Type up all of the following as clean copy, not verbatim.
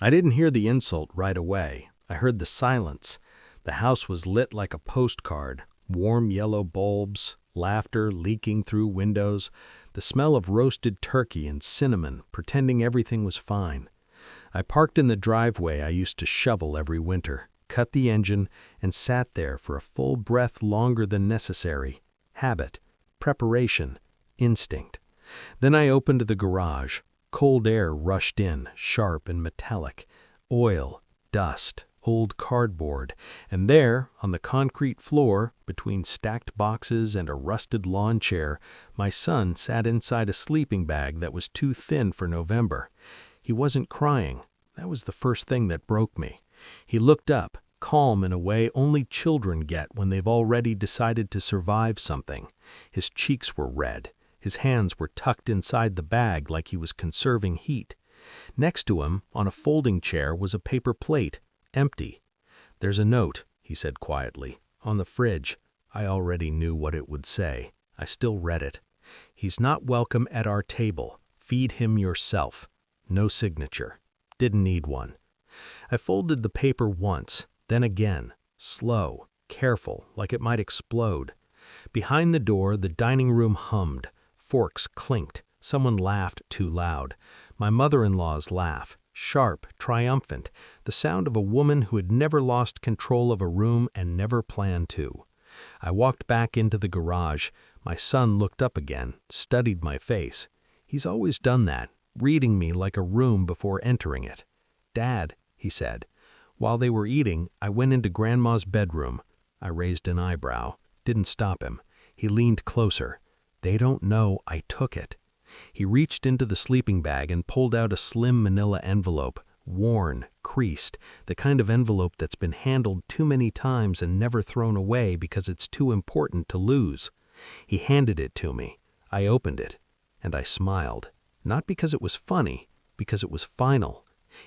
I didn't hear the insult right away. I heard the silence. The house was lit like a postcard, warm yellow bulbs, laughter leaking through windows, the smell of roasted turkey and cinnamon, pretending everything was fine. I parked in the driveway I used to shovel every winter, cut the engine, and sat there for a full breath longer than necessary. Habit, preparation, instinct. Then I opened the garage. Cold air rushed in, sharp and metallic. Oil, dust, old cardboard, and there, on the concrete floor, between stacked boxes and a rusted lawn chair, my son sat inside a sleeping bag that was too thin for November. He wasn't crying. That was the first thing that broke me. He looked up, calm in a way only children get when they've already decided to survive something. His cheeks were red. His hands were tucked inside the bag like he was conserving heat. Next to him, on a folding chair, was a paper plate, empty. "There's a note," he said quietly, "on the fridge." I already knew what it would say. I still read it. "He's not welcome at our table. Feed him yourself." No signature. Didn't need one. I folded the paper once, then again, slow, careful, like it might explode. Behind the door, the dining room hummed. Forks clinked. Someone laughed too loud. My mother-in-law's laugh, sharp, triumphant, the sound of a woman who had never lost control of a room and never planned to. I walked back into the garage. My son looked up again, studied my face. He's always done that, reading me like a room before entering it. "Dad," he said. While they were eating, I went into Grandma's bedroom. I raised an eyebrow. Didn't stop him. He leaned closer. "They don't know I took it." He reached into the sleeping bag and pulled out a slim manila envelope, worn, creased, the kind of envelope that's been handled too many times and never thrown away because it's too important to lose. He handed it to me. I opened it, and I smiled. Not because it was funny, because it was final.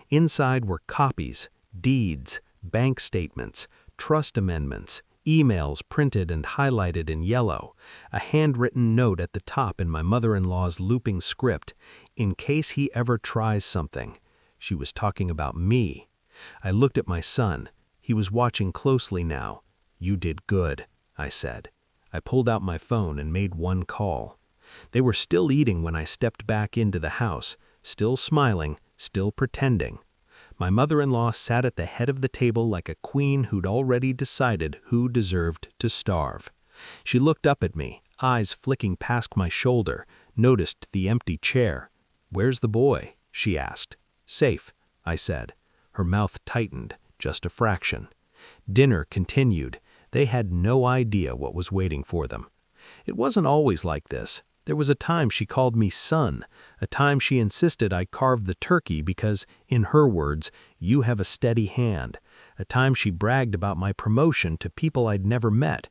Inside were copies, deeds, bank statements, trust amendments, emails printed and highlighted in yellow, a handwritten note at the top in my mother-in-law's looping script, in case he ever tries something. She was talking about me. I looked at my son. He was watching closely now. "You did good," I said. I pulled out my phone and made one call. They were still eating when I stepped back into the house, still smiling, still pretending. My mother-in-law sat at the head of the table like a queen who'd already decided who deserved to starve. She looked up at me, eyes flicking past my shoulder, noticed the empty chair. "Where's the boy?" she asked. "Safe," I said. Her mouth tightened, just a fraction. Dinner continued. They had no idea what was waiting for them. It wasn't always like this. There was a time she called me son, a time she insisted I carve the turkey because, in her words, "you have a steady hand," a time she bragged about my promotion to people I'd never met.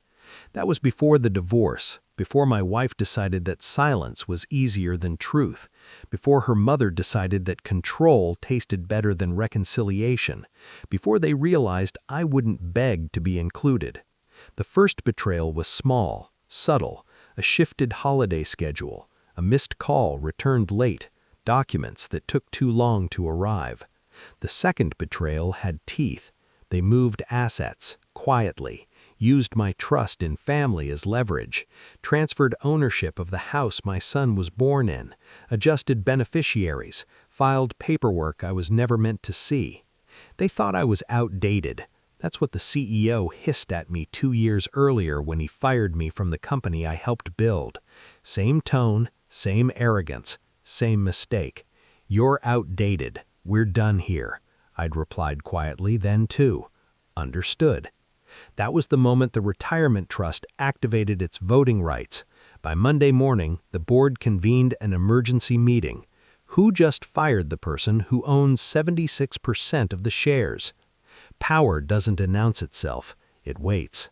That was before the divorce, before my wife decided that silence was easier than truth, before her mother decided that control tasted better than reconciliation, before they realized I wouldn't beg to be included. The first betrayal was small, subtle, a shifted holiday schedule, a missed call returned late, documents that took too long to arrive. The second betrayal had teeth. They moved assets, quietly, used my trust in family as leverage, transferred ownership of the house my son was born in, adjusted beneficiaries, filed paperwork I was never meant to see. They thought I was outdated. That's what the CEO hissed at me 2 years earlier when he fired me from the company I helped build. Same tone, same arrogance, same mistake. "You're outdated. We're done here," I'd replied quietly then too. Understood. That was the moment the retirement trust activated its voting rights. By Monday morning, the board convened an emergency meeting. Who just fired the person who owns 76% of the shares? Power doesn't announce itself, it waits.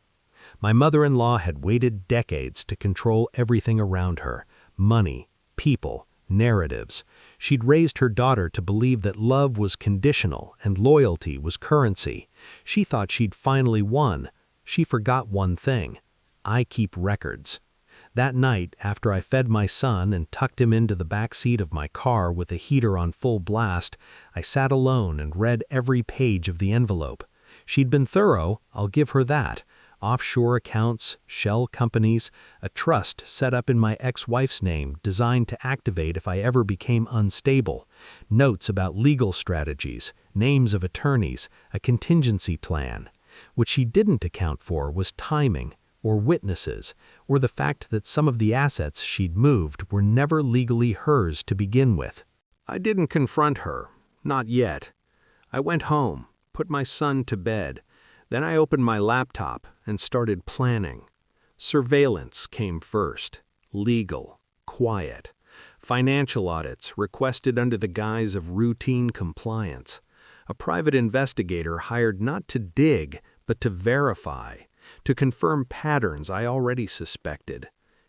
My mother-in-law had waited decades to control everything around her: money, people, narratives. She'd raised her daughter to believe that love was conditional and loyalty was currency. She thought she'd finally won. She forgot one thing: I keep records. That night, after I fed my son and tucked him into the back seat of my car with the heater on full blast, I sat alone and read every page of the envelope. She'd been thorough, I'll give her that. Offshore accounts, shell companies, a trust set up in my ex-wife's name designed to activate if I ever became unstable, notes about legal strategies, names of attorneys, a contingency plan. What she didn't account for was timing, or witnesses, or the fact that some of the assets she'd moved were never legally hers to begin with. I didn't confront her, not yet. I went home, put my son to bed. Then I opened my laptop and started planning. Surveillance came first, legal, quiet. Financial audits requested under the guise of routine compliance. A private investigator hired not to dig, but to verify, to confirm patterns I already suspected.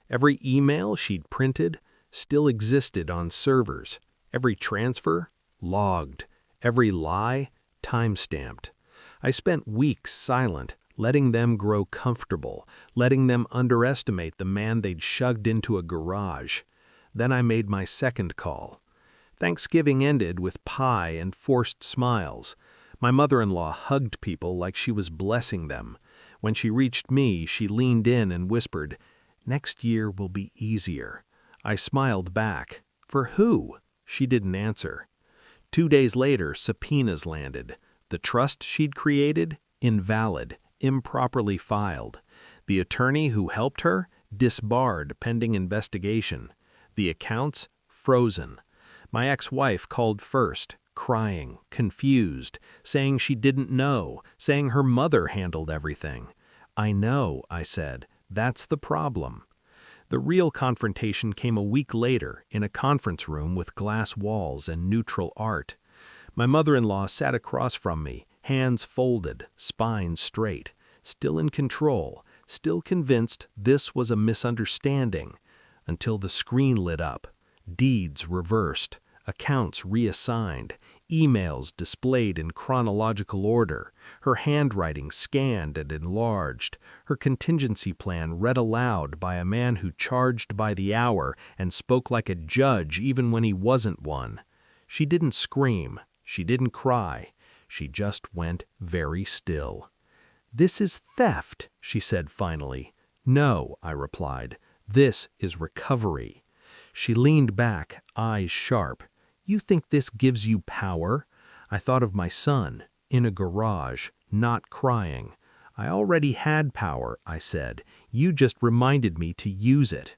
Every email she'd printed still existed on servers. Every transfer, logged. Every lie, time-stamped. I spent weeks silent, letting them grow comfortable, letting them underestimate the man they'd shoved into a garage. Then I made my second call. Thanksgiving ended with pie and forced smiles. My mother-in-law hugged people like she was blessing them. When she reached me, she leaned in and whispered, "Next year will be easier." I smiled back. For who? She didn't answer. 2 days later, subpoenas landed. The trust she'd created? Invalid, improperly filed. The attorney who helped her? Disbarred pending investigation. The accounts? Frozen. My ex-wife called first, crying, confused, saying she didn't know, saying her mother handled everything. "I know," I said. "That's the problem." The real confrontation came a week later in a conference room with glass walls and neutral art. My mother-in-law sat across from me, hands folded, spine straight, still in control, still convinced this was a misunderstanding, until the screen lit up, deeds reversed, accounts reassigned, emails displayed in chronological order, her handwriting scanned and enlarged, her contingency plan read aloud by a man who charged by the hour and spoke like a judge even when he wasn't one. She didn't scream. She didn't cry. She just went very still. "This is theft," she said finally. "No," I replied. "This is recovery." She leaned back, eyes sharp. "You think this gives you power?" I thought of my son, in a garage, not crying. "I already had power," I said. "You just reminded me to use it."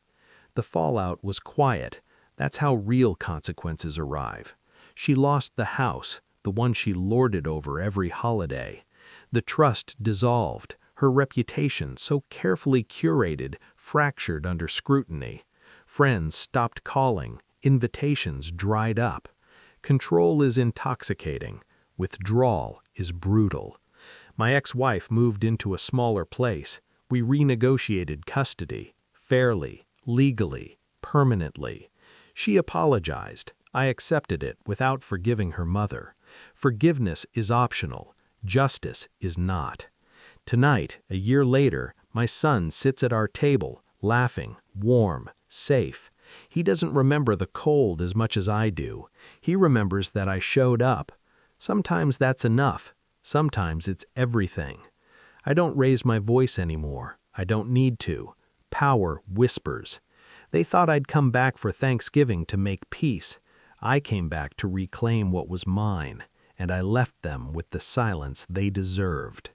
The fallout was quiet. That's how real consequences arrive. She lost the house, the one she lorded over every holiday. The trust dissolved, her reputation, so carefully curated, fractured under scrutiny. Friends stopped calling, invitations dried up. Control is intoxicating. Withdrawal is brutal. My ex-wife moved into a smaller place. We renegotiated custody, fairly, legally, permanently. She apologized. I accepted it without forgiving her mother. Forgiveness is optional. Justice is not. Tonight, a year later, my son sits at our table, laughing, warm, safe. He doesn't remember the cold as much as I do. He remembers that I showed up. Sometimes that's enough. Sometimes it's everything. I don't raise my voice anymore. I don't need to. Power whispers. They thought I'd come back for Thanksgiving to make peace. I came back to reclaim what was mine, and I left them with the silence they deserved.